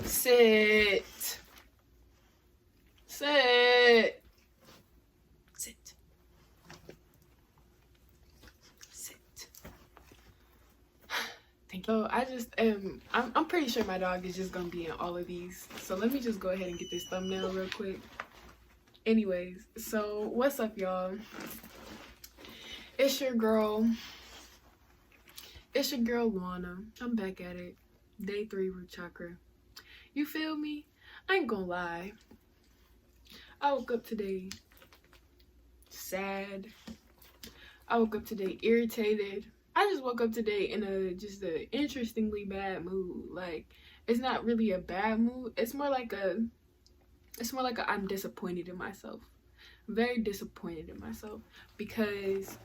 Sit. Sit. Sit. Sit. Thank you. So I just I'm pretty sure my dog is just gonna be in all of these. So let me just go ahead and get this thumbnail real quick. Anyways, so what's up, y'all? It's your girl Luana. I'm back at it. Day 3 with Chakra. You feel me? I ain't gonna lie. I woke up today sad. I woke up today irritated. I just woke up today in a interestingly bad mood. Like, it's not really a bad mood. It's more like a I'm disappointed in myself. I'm very disappointed in myself because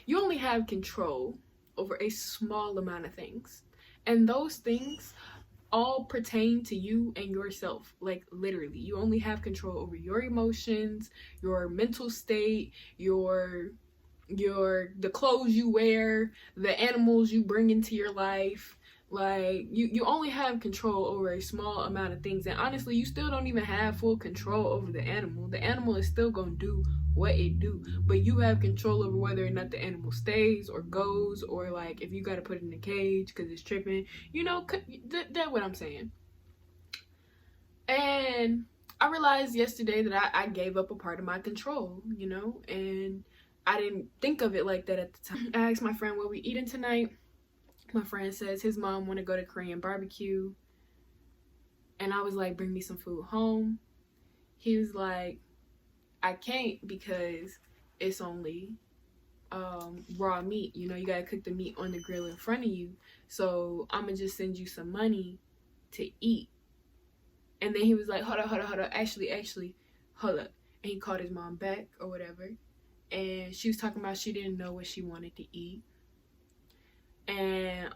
you only have control over a small amount of things. And those things all pertain to you and yourself. Like, literally, you only have control over your emotions, your mental state, the clothes you wear, the animals you bring into your life. Like, you only have control over a small amount of things. And honestly, you still don't even have full control over the animal. The animal is still gonna do what it do, but you have control over whether or not the animal stays or goes, or like if you got to put it in a cage because it's tripping, you know. That's what I'm saying. And I realized yesterday that I gave up a part of my control, you know, and I didn't think of it like that at the time. I asked my friend what we eating tonight. My friend says his mom want to go to Korean barbecue, and I was like, bring me some food home. He was like, I can't because it's only raw meat. You know, you gotta cook the meat on the grill in front of you. So I'm gonna just send you some money to eat. And then he was like, hold up. Actually, hold up. And he called his mom back or whatever. And she was talking about she didn't know what she wanted to eat. And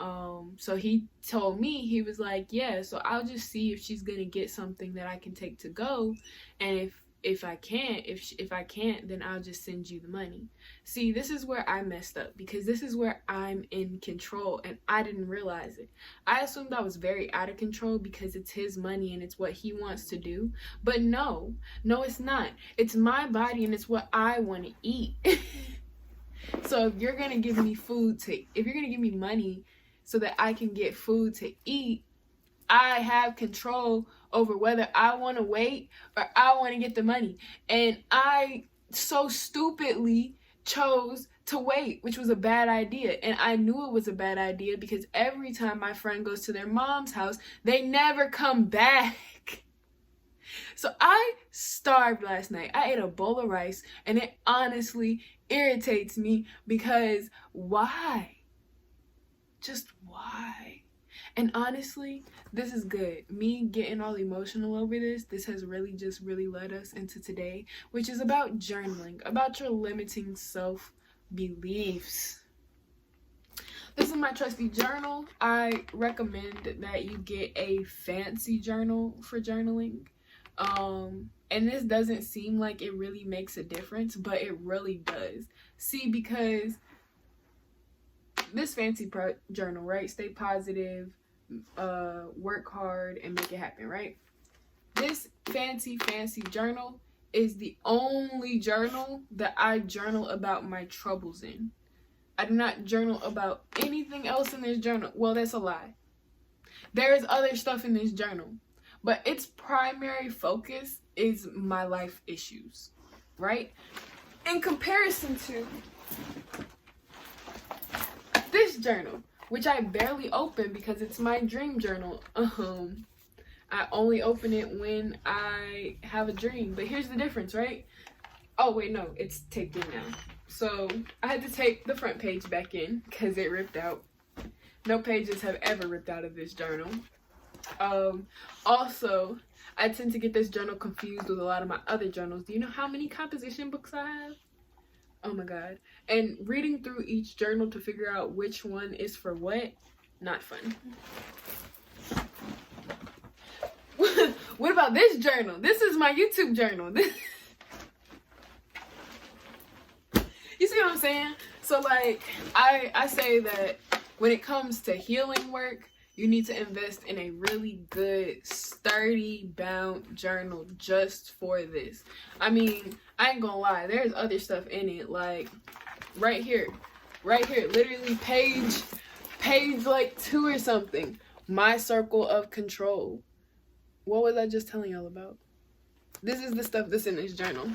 so he told me, he was like, yeah, so I'll just see if she's gonna get something that I can take to go. And if I can't, then I'll just send you the money. See, this is where I messed up, because this is where I'm in control and I didn't realize it. I assumed I was very out of control because it's his money and it's what he wants to do. But no, it's not. It's my body and it's what I want to eat. So if you're going to give me if you're going to give me money so that I can get food to eat, I have control over whether I want to wait or I want to get the money. And I so stupidly chose to wait, which was a bad idea. And I knew it was a bad idea because every time my friend goes to their mom's house, they never come back. So I starved last night. I ate a bowl of rice, and it honestly irritates me because why? Just why? And honestly, this is good. Me getting all emotional over this has really led us into today, which is about journaling, about your limiting self-beliefs. This is my trusty journal. I recommend that you get a fancy journal for journaling. And this doesn't seem like it really makes a difference, but it really does. See, because this fancy journal, right? Stay positive, work hard, and make it happen, right? This fancy journal is the only journal that I journal about my troubles in. I do not journal about anything else in this journal. Well, that's a lie. There is other stuff in this journal, but its primary focus is my life issues, right? In comparison to this journal, which I barely open because it's my dream journal. I only open it when I have a dream. But here's the difference, right? Oh, wait, no, it's taped in now. So I had to tape the front page back in because it ripped out. No pages have ever ripped out of this journal. Also, I tend to get this journal confused with a lot of my other journals. Do you know how many composition books I have? Oh my god. And reading through each journal to figure out which one is for what, not fun. What about this journal? This is my YouTube journal. You see what I'm saying? So like, I say that when it comes to healing work, you need to invest in a really good, sturdy, bound journal just for this. I mean, I ain't gonna lie, there's other stuff in it, like right here, literally page like 2 or something. My circle of control. What was I just telling y'all about? This is the stuff that's in this journal.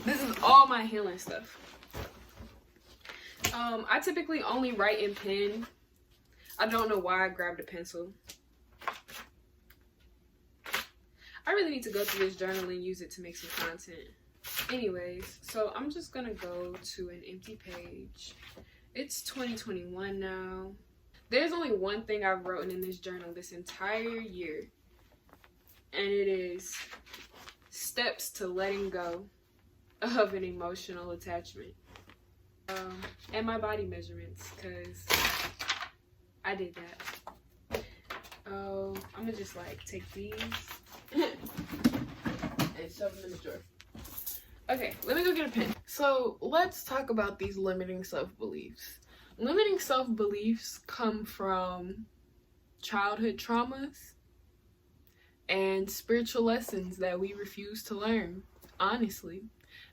This is all my healing stuff. I typically only write in pen. I don't know why I grabbed a pencil. I really need to go through this journal and use it to make some content. Anyways, so I'm just gonna go to an empty page. It's 2021 now. There's only one thing I've written in this journal this entire year, and it is steps to letting go of an emotional attachment. And my body measurements, because I did that. I'm gonna just like take these and shove them in the drawer. Okay, let me go get a pen. So let's talk about these limiting self-beliefs. Limiting self-beliefs come from childhood traumas and spiritual lessons that we refuse to learn, honestly.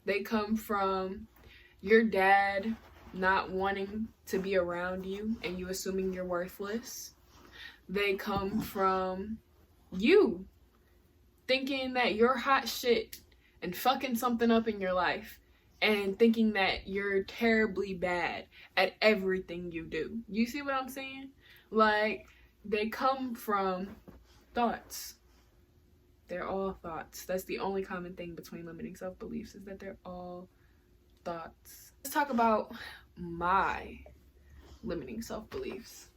They come from your dad not wanting to be around you and you assuming you're worthless. They come from you thinking that you're hot shit and fucking something up in your life and thinking that you're terribly bad at everything you do. You see what I'm saying? Like, they come from thoughts. They're all thoughts. That's the only common thing between limiting self-beliefs, is that they're all thoughts. Let's talk about my limiting self-beliefs.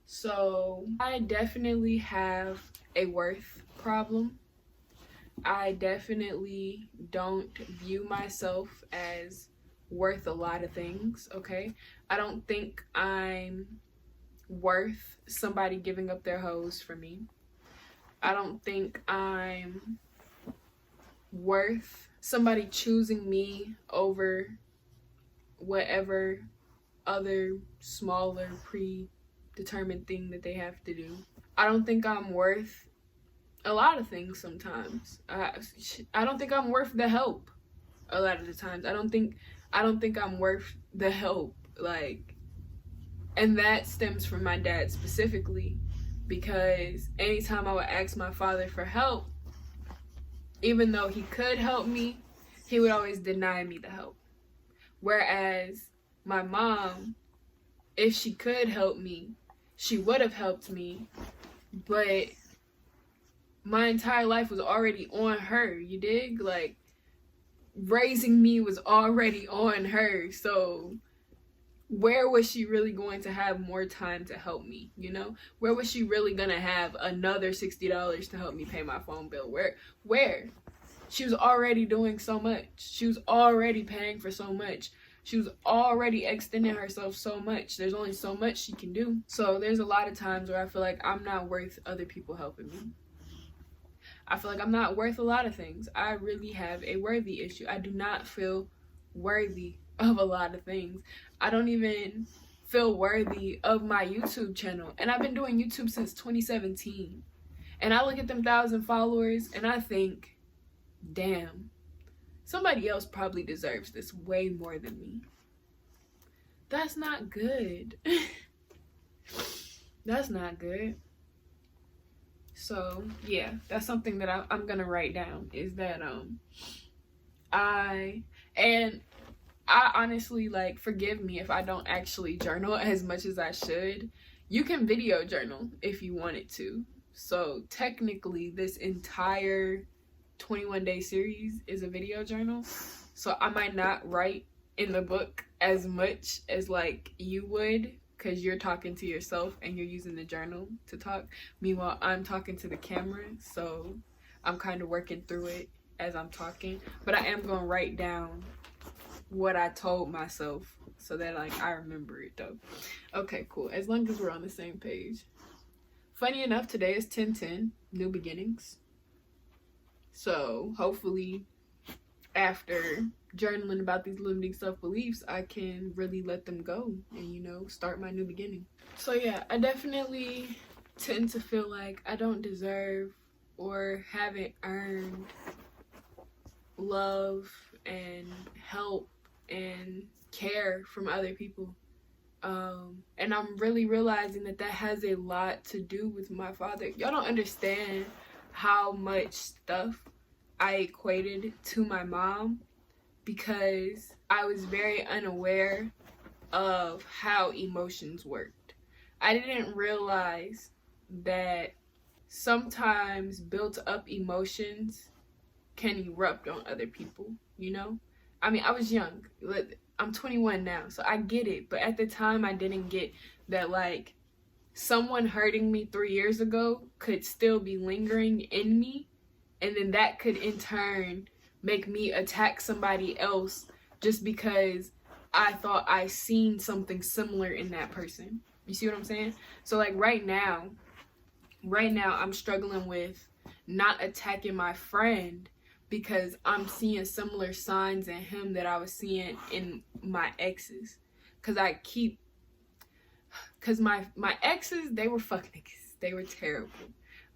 So I definitely have a worth problem. I definitely don't view myself as worth a lot of things, okay? I don't think I'm worth somebody giving up their hose for me. I don't think I'm worth somebody choosing me over whatever other smaller predetermined thing that they have to do. I don't think I'm worth a lot of things sometimes. I don't think I'm worth the help a lot of the times. I don't think I'm worth the help, like, and that stems from my dad specifically, because anytime I would ask my father for help, even though he could help me, he would always deny me the help. Whereas my mom, if she could help me, she would have helped me, but my entire life was already on her, you dig? Like, raising me was already on her, so where was she really going to have more time to help me, you know? Where was she really gonna have another $60 to help me pay my phone bill? Where? She was already doing so much. She was already paying for so much. She was already extending herself so much. There's only so much she can do. So there's a lot of times where I feel like I'm not worth other people helping me. I feel like I'm not worth a lot of things. I really have a worthy issue. I do not feel worthy of a lot of things. I don't even feel worthy of my YouTube channel. And I've been doing YouTube since 2017. And I look at them 1,000 followers and I think, damn, somebody else probably deserves this way more than me. That's not good. That's not good. So yeah, that's something that I'm gonna write down, is that I honestly, like, forgive me if I don't actually journal as much as I should. You can video journal if you wanted to. So technically this entire 21-day series is a video journal. So I might not write in the book as much as like you would, because you're talking to yourself and you're using the journal to talk. Meanwhile, I'm talking to the camera, so I'm kind of working through it as I'm talking. But I am going to write down what I told myself so that, like, I remember it, though. Okay, cool. As long as we're on the same page. Funny enough, today is 10/10, new beginnings. So hopefully after journaling about these limiting self-beliefs, I can really let them go and, you know, start my new beginning. So yeah, I definitely tend to feel like I don't deserve or haven't earned love and help and care from other people. And I'm really realizing that has a lot to do with my father. Y'all don't understand how much stuff I equated to my mom because I was very unaware of how emotions worked. I didn't realize that sometimes built up emotions can erupt on other people, you know? I mean, I was young. I'm 21 now, so I get it. But at the time, I didn't get that, like, someone hurting me 3 years ago could still be lingering in me. And then that could, in turn, make me attack somebody else just because I thought I seen something similar in that person. You see what I'm saying? So, like, right now, I'm struggling with not attacking my friend because I'm seeing similar signs in him that I was seeing in my exes. Because my exes, they were fuck niggas. They were terrible.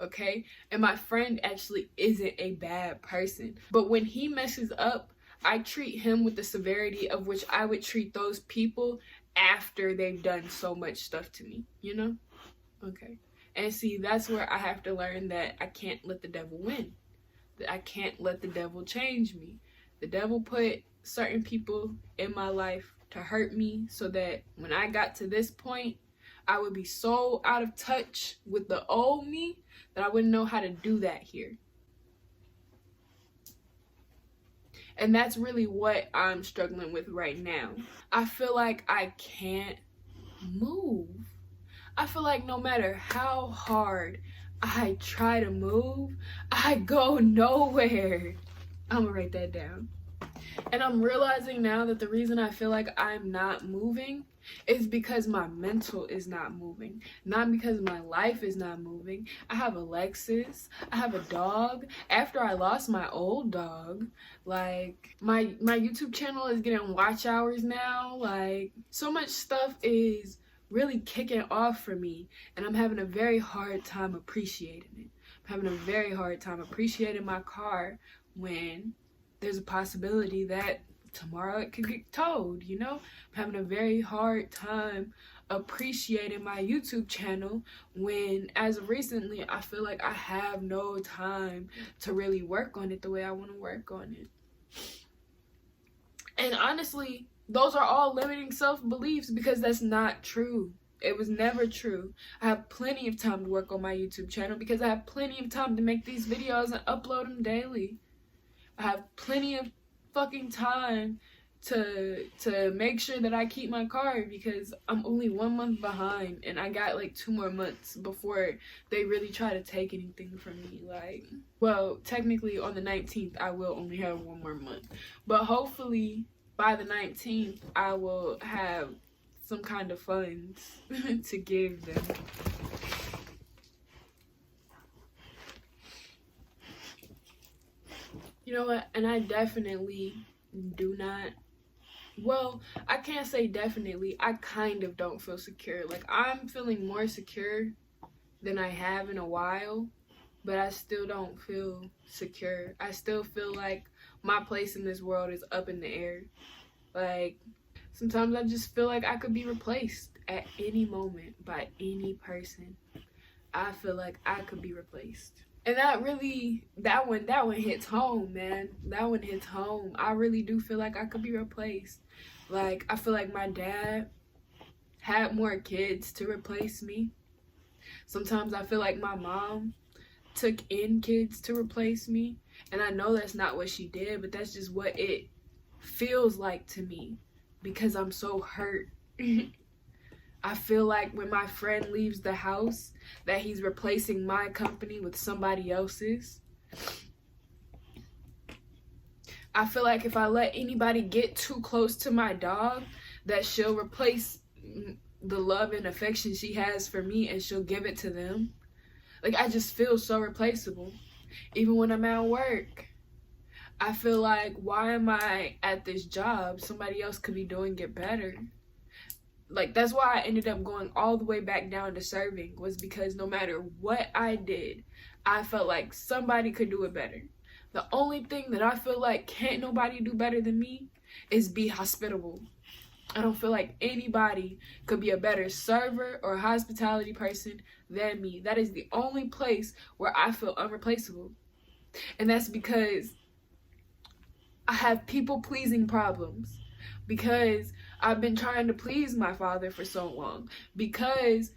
Okay? And my friend actually isn't a bad person. But when he messes up, I treat him with the severity of which I would treat those people after they've done so much stuff to me. You know? Okay. And see, that's where I have to learn that I can't let the devil win. That I can't let the devil change me. The devil put certain people in my life to hurt me so that when I got to this point, I would be so out of touch with the old me that I wouldn't know how to do that here. And that's really what I'm struggling with right now. I feel like I can't move. I feel like no matter how hard I try to move, I go nowhere. I'm gonna write that down. And I'm realizing now that the reason I feel like I'm not moving is because my mental is not moving, not because my life is not moving. I have Alexis, I have a dog. After I lost my old dog, like my YouTube channel is getting watch hours now. Like, so much stuff is really kicking off for me, and I'm having a very hard time appreciating it. I'm having a very hard time appreciating my car when there's a possibility that tomorrow it could get towed, you know? I'm having a very hard time appreciating my YouTube channel when, as of recently, I feel like I have no time to really work on it the way I want to work on it. And honestly, those are all limiting self-beliefs because that's not true. It was never true. I have plenty of time to work on my YouTube channel because I have plenty of time to make these videos and upload them daily. I have plenty of fucking time to make sure that I keep my car because I'm only 1 month behind and I got like 2 more months before they really try to take anything from me. Like, well, technically on the 19th I will only have 1 more month, but hopefully by the 19th, I will have some kind of funds to give them. You know what? And I definitely do not, well, I can't say definitely. I kind of don't feel secure. Like, I'm feeling more secure than I have in a while, but I still don't feel secure. I still feel like my place in this world is up in the air. Like, sometimes I just feel like I could be replaced at any moment by any person. I feel like I could be replaced. And that one hits home, man. That one hits home. I really do feel like I could be replaced. Like, I feel like my dad had more kids to replace me. Sometimes I feel like my mom took in kids to replace me. And I know that's not what she did, but that's just what it feels like to me because I'm so hurt. I feel like when my friend leaves the house that he's replacing my company with somebody else's. I feel like if I let anybody get too close to my dog, that she'll replace the love and affection she has for me and she'll give it to them. Like, I just feel so replaceable. Even when I'm at work, I feel like, why am I at this job? Somebody else could be doing it better. Like, that's why I ended up going all the way back down to serving, was because no matter what I did, I felt like somebody could do it better. The only thing that I feel like can't nobody do better than me is be hospitable. I don't feel like anybody could be a better server or hospitality person than me. That is the only place where I feel unreplaceable. And that's because I have people-pleasing problems. Because I've been trying to please my father for so long. Because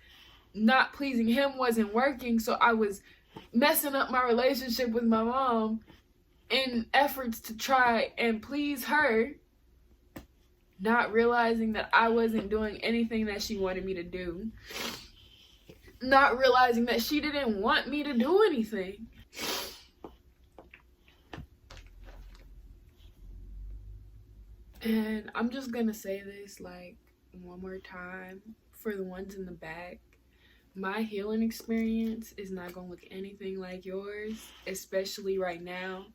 not pleasing him wasn't working, so I was messing up my relationship with my mom in efforts to try and please her, not realizing that I wasn't doing anything that she wanted me to do, not realizing that she didn't want me to do anything. And I'm just gonna say this like one more time for the ones in the back. My healing experience is not gonna look anything like yours, especially right now.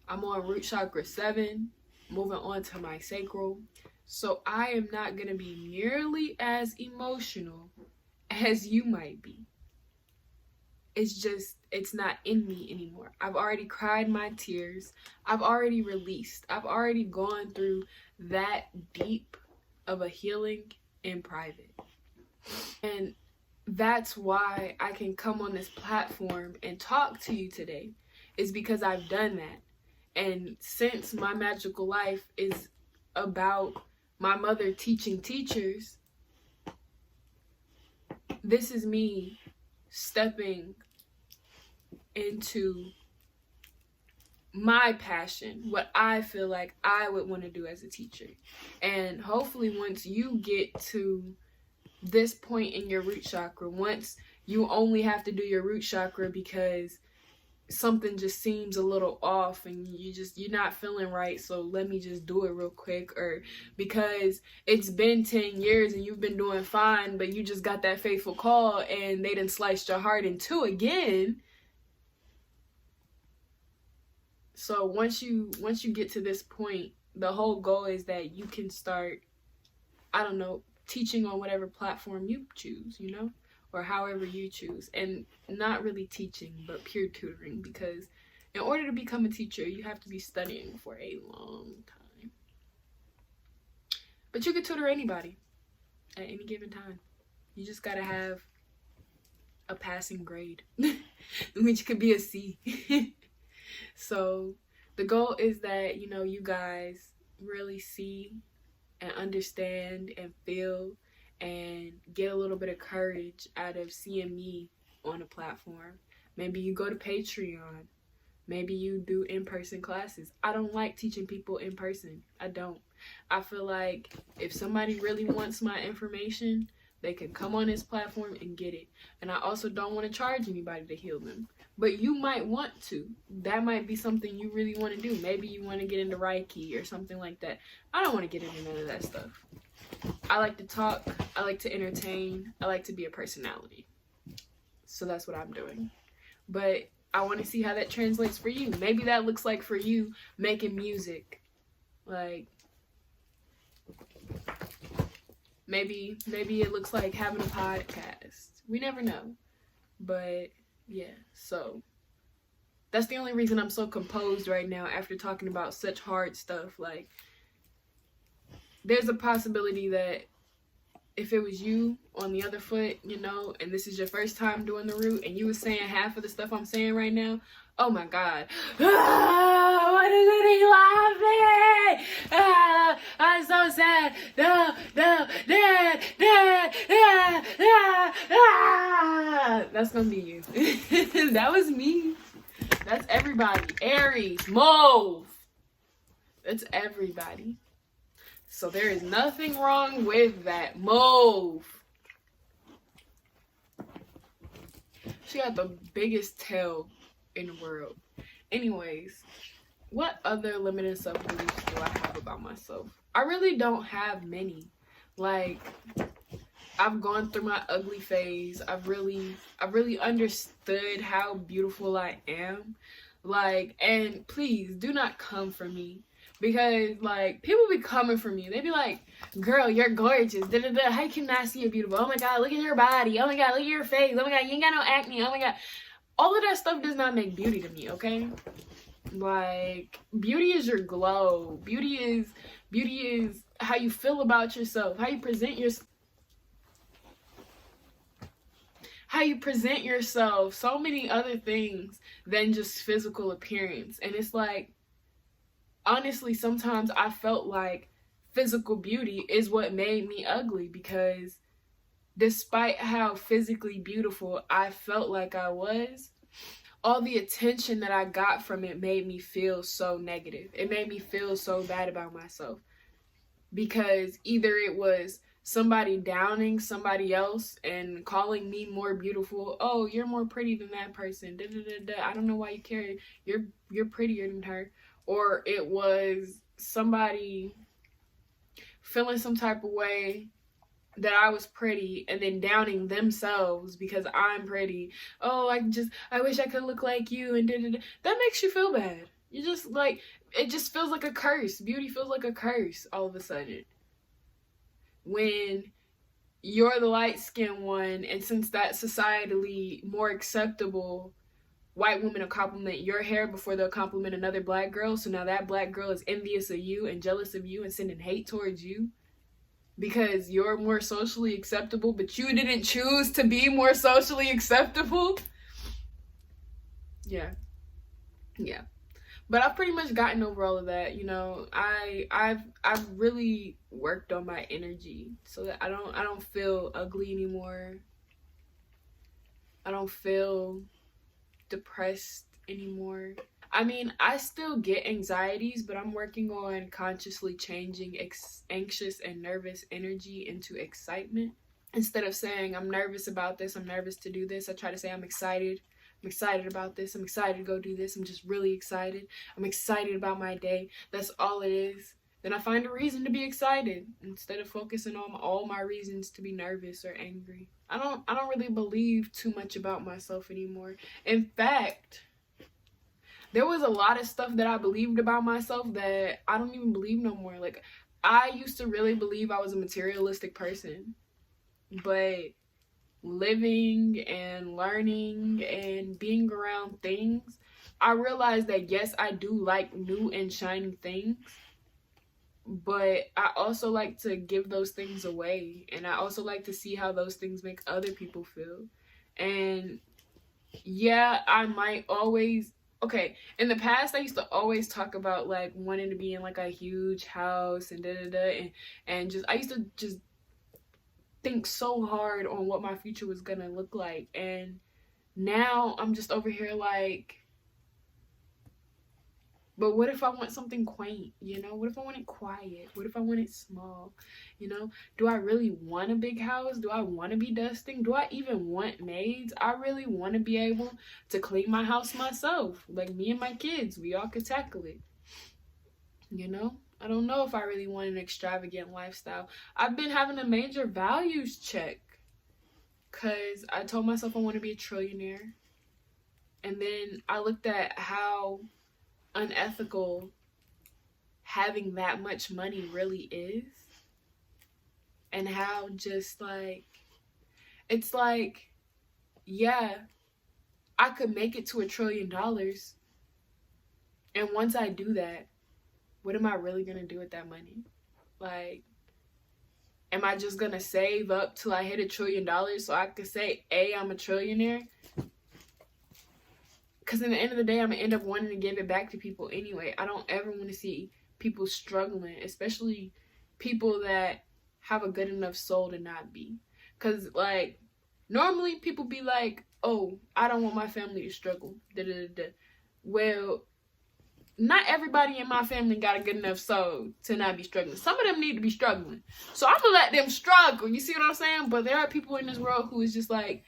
I'm on root chakra 7, moving on to my sacral. So I am not gonna be nearly as emotional as you might be. It's not in me anymore. I've already cried my tears. I've already released. I've already gone through that deep of a healing in private. And that's why I can come on this platform and talk to you today, is because I've done that. And since my magical life is about my mother teaching teachers, this is me stepping into my passion, what I feel like I would want to do as a teacher. And hopefully once you get to this point in your root chakra, once you only have to do your root chakra because something just seems a little off and you're not feeling right, so let me just do it real quick, or because it's been 10 years and you've been doing fine, but you just got that fateful call and they done sliced your heart in two again. So once you get to this point, the whole goal is that you can start, I don't know, teaching on whatever platform you choose, you know, or however you choose. And not really teaching, but peer tutoring, because in order to become a teacher, you have to be studying for a long time. But you can tutor anybody at any given time. You just gotta have a passing grade, which could be a C. So the goal is that, you know, you guys really see and understand and feel and get a little bit of courage out of seeing me on a platform. Maybe you go to Patreon. Maybe you do in-person classes. I don't like teaching people in person. I don't. I feel like if somebody really wants my information, they can come on this platform and get it. And I also don't want to charge anybody to heal them. But you might want to. That might be something you really want to do. Maybe you want to get into Reiki or something like that. I don't want to get into none of that stuff. I like to talk. I like to entertain. I like to be a personality. So that's what I'm doing. But I want to see how that translates for you. Maybe that looks like for you making music. Like, maybe it looks like having a podcast. We never know. But yeah, so that's the only reason I'm so composed right now after talking about such hard stuff. Like, there's a possibility that if it was you on the other foot, you know, and this is your first time doing the root, and you were saying half of the stuff I'm saying right now, oh my God. Ah, why doesn't he love me? Ah, I'm so sad. No, dad. That's gonna be you. That was me. That's everybody. Aries, mauve. That's everybody. So there is nothing wrong with that. Mauve. She got the biggest tail in the world. Anyways, what other limiting self-beliefs do I have about myself? I really don't have many. Like, I've gone through my ugly phase. I've really understood how beautiful I am. Like, and please do not come for me, Because, like, people be coming for me. They be like, girl, you're gorgeous. Da-da-da. How can I see you're beautiful? Oh my God, look at your body. Oh my God, look at your face. Oh my God, you ain't got no acne. Oh my God. All of that stuff does not make beauty to me, okay? Like, beauty is your glow. Beauty is how you feel about yourself, how you present yourself, so many other things than just physical appearance. And it's like, honestly, sometimes I felt like physical beauty is what made me ugly, because despite how physically beautiful I felt like I was, all the attention that I got from it made me feel so negative. It made me feel so bad about myself, because either it was somebody downing somebody else and calling me more beautiful. Oh, you're more pretty than that person. Da, da, da, da. I don't know why you care. You're prettier than her. Or it was somebody feeling some type of way that I was pretty and then downing themselves because I'm pretty. Oh, I wish I could look like you, and da, da, da. That makes you feel bad. You just, like, it just feels like a curse. Beauty feels like a curse all of a sudden. When you're the light-skinned one, and since that's societally more acceptable, white women will compliment your hair before they'll compliment another black girl. So now that black girl is envious of you and jealous of you and sending hate towards you because you're more socially acceptable, but you didn't choose to be more socially acceptable. Yeah. But I've pretty much gotten over all of that, you know. I've really worked on my energy so that I don't feel ugly anymore. I don't feel depressed anymore. I mean, I still get anxieties, but I'm working on consciously changing anxious and nervous energy into excitement. Instead of saying I'm nervous about this, I'm nervous to do this, I try to say I'm excited. I'm excited about this. I'm excited to go do this. I'm just really excited. I'm excited about my day. That's all it is. Then I find a reason to be excited instead of focusing on all my reasons to be nervous or angry. I don't really believe too much about myself anymore. In fact, there was a lot of stuff that I believed about myself that I don't even believe no more. Like, I used to really believe I was a materialistic person, but living and learning and being around things, I realized that yes, I do like new and shiny things, but I also like to give those things away, and I also like to see how those things make other people feel. And yeah, I might always, okay, in the past I used to always talk about like wanting to be in like a huge house and da da da, and just I used to just think so hard on what my future was gonna look like. And now I'm just over here like, but what if I want something quaint, you know? What if I want it quiet? What if I want it small? You know, do I really want a big house? Do I want to be dusting? Do I even want maids? I really want to be able to clean my house myself. Like, me and my kids, we all could tackle it, you know? I don't know if I really want an extravagant lifestyle. I've been having a major values check because I told myself I want to be a trillionaire. And then I looked at how unethical having that much money really is. And how just like, it's like, yeah, I could make it to $1 trillion. And once I do that, what am I really going to do with that money? Like, am I just going to save up till I hit $1 trillion so I could say, hey, I'm a trillionaire? Because in the end of the day, I'm going to end up wanting to give it back to people anyway. I don't ever want to see people struggling, especially people that have a good enough soul to not be. Because, like, normally people be like, oh, I don't want my family to struggle. Da, da, da, da. Well, not everybody in my family got a good enough soul to not be struggling. Some of them need to be struggling. So I'm going to let them struggle. You see what I'm saying? But there are people in this world who is just like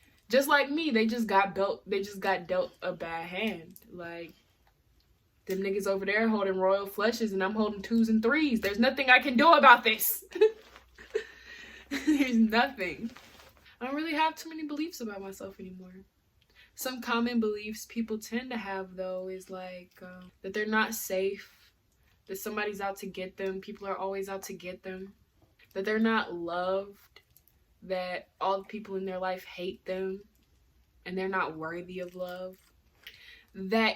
me. They just got dealt a bad hand. Like, them niggas over there holding royal flushes and I'm holding 2s and 3s. There's nothing I can do about this. There's nothing. I don't really have too many beliefs about myself anymore. Some common beliefs people tend to have, though, is like that they're not safe, that somebody's out to get them, people are always out to get them, that they're not loved, that all the people in their life hate them and they're not worthy of love, that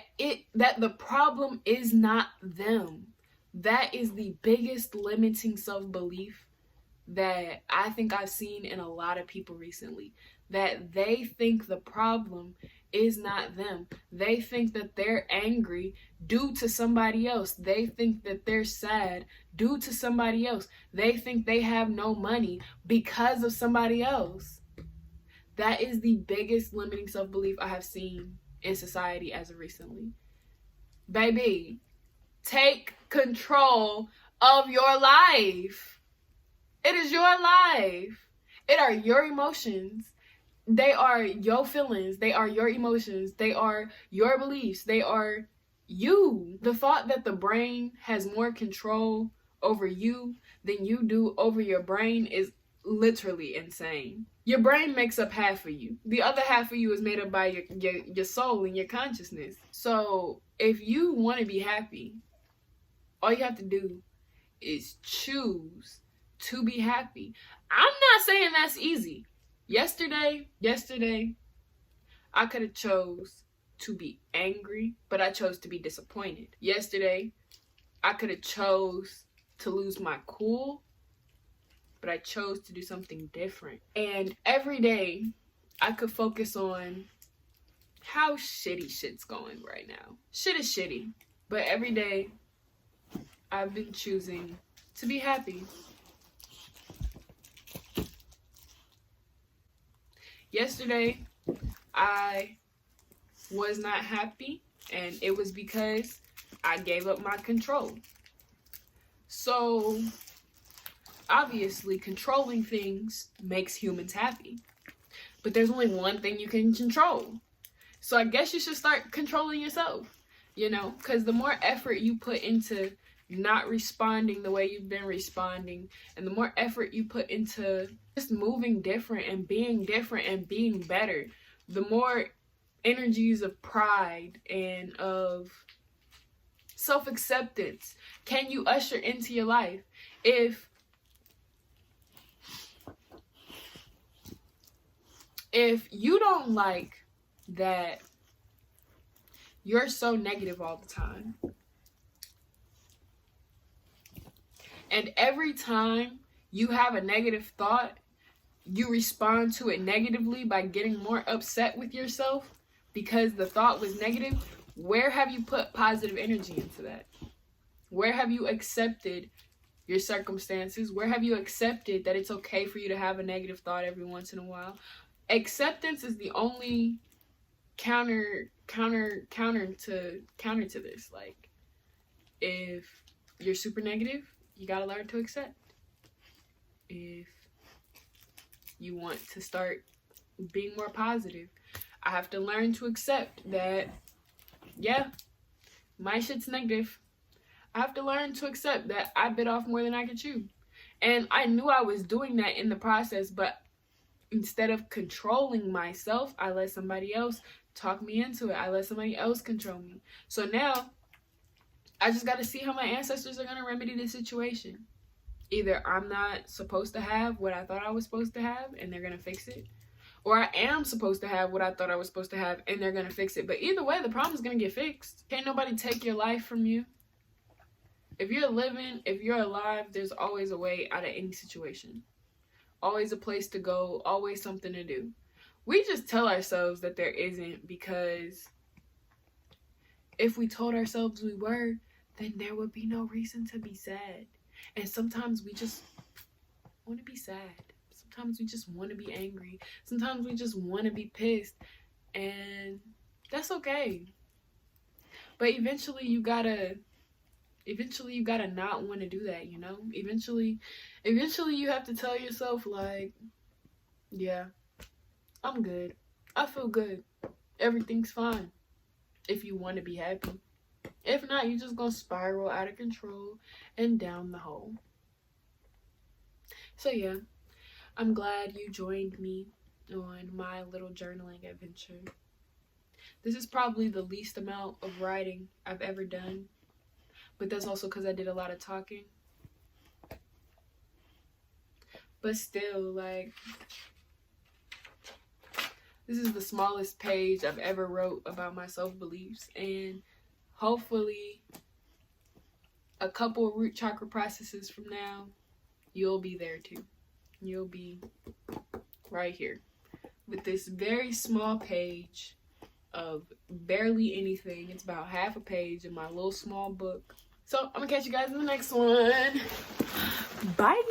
the problem is not them. That is the biggest limiting self-belief that I think I've seen in a lot of people recently, that they think the problem is not them. They think that they're angry due to somebody else. They think that they're sad due to somebody else. They think they have no money because of somebody else. That is the biggest limiting self-belief I have seen in society as of recently. Baby, take control of your life. It is your life. It are your emotions. They are your feelings. They are your emotions. They are your beliefs. They are you. The thought that the brain has more control over you than you do over your brain is literally insane. Your brain makes up half of you. The other half of you is made up by your soul and your consciousness. So if you want to be happy, all you have to do is choose to be happy. I'm not saying that's easy. Yesterday, I could have chose to be angry, but I chose to be disappointed. Yesterday, I could have chose to lose my cool, but I chose to do something different. And every day, I could focus on how shitty shit's going right now. Shit is shitty, but every day, I've been choosing to be happy. Yesterday, I was not happy, and it was because I gave up my control. So, obviously, controlling things makes humans happy. But there's only one thing you can control. So I guess you should start controlling yourself, because the more effort you put into not responding the way you've been responding, and the more effort you put into just moving different and being better, the more energies of pride and of self-acceptance can you usher into your life. If you don't like that you're so negative all the time, and every time you have a negative thought, you respond to it negatively by getting more upset with yourself because the thought was negative, where have you put positive energy into that? Where have you accepted your circumstances? Where have you accepted that it's okay for you to have a negative thought every once in a while? Acceptance is the only counter to this. Like, if you're super negative, you gotta learn to accept. If you want to start being more positive, I have to learn to accept that, yeah, my shit's negative. I have to learn to accept that I bit off more than I could chew. And I knew I was doing that in the process, but instead of controlling myself, I let somebody else talk me into it. I let somebody else control me. So now, I just got to see how my ancestors are going to remedy the situation. Either I'm not supposed to have what I thought I was supposed to have, and they're going to fix it. Or I am supposed to have what I thought I was supposed to have, and they're going to fix it. But either way, the problem's going to get fixed. Can't nobody take your life from you. If you're living, if you're alive, there's always a way out of any situation. Always a place to go, always something to do. We just tell ourselves that there isn't, because if we told ourselves we were, then there would be no reason to be sad. And sometimes we just want to be sad. Sometimes we just want to be angry. Sometimes we just want to be pissed. And that's okay. But eventually you gotta not want to do that, Eventually you have to tell yourself, like, yeah, I'm good. I feel good. Everything's fine. If you want to be happy. If not, you're just going to spiral out of control and down the hole. So yeah, I'm glad you joined me on my little journaling adventure. This is probably the least amount of writing I've ever done, But that's also because I did a lot of talking. But still, like, this is the smallest page I've ever wrote about my self-beliefs. And hopefully, a couple of root chakra processes from now, you'll be there too. You'll be right here with this very small page of barely anything. It's about half a page in my little small book. So I'm gonna catch you guys in the next one. Bye.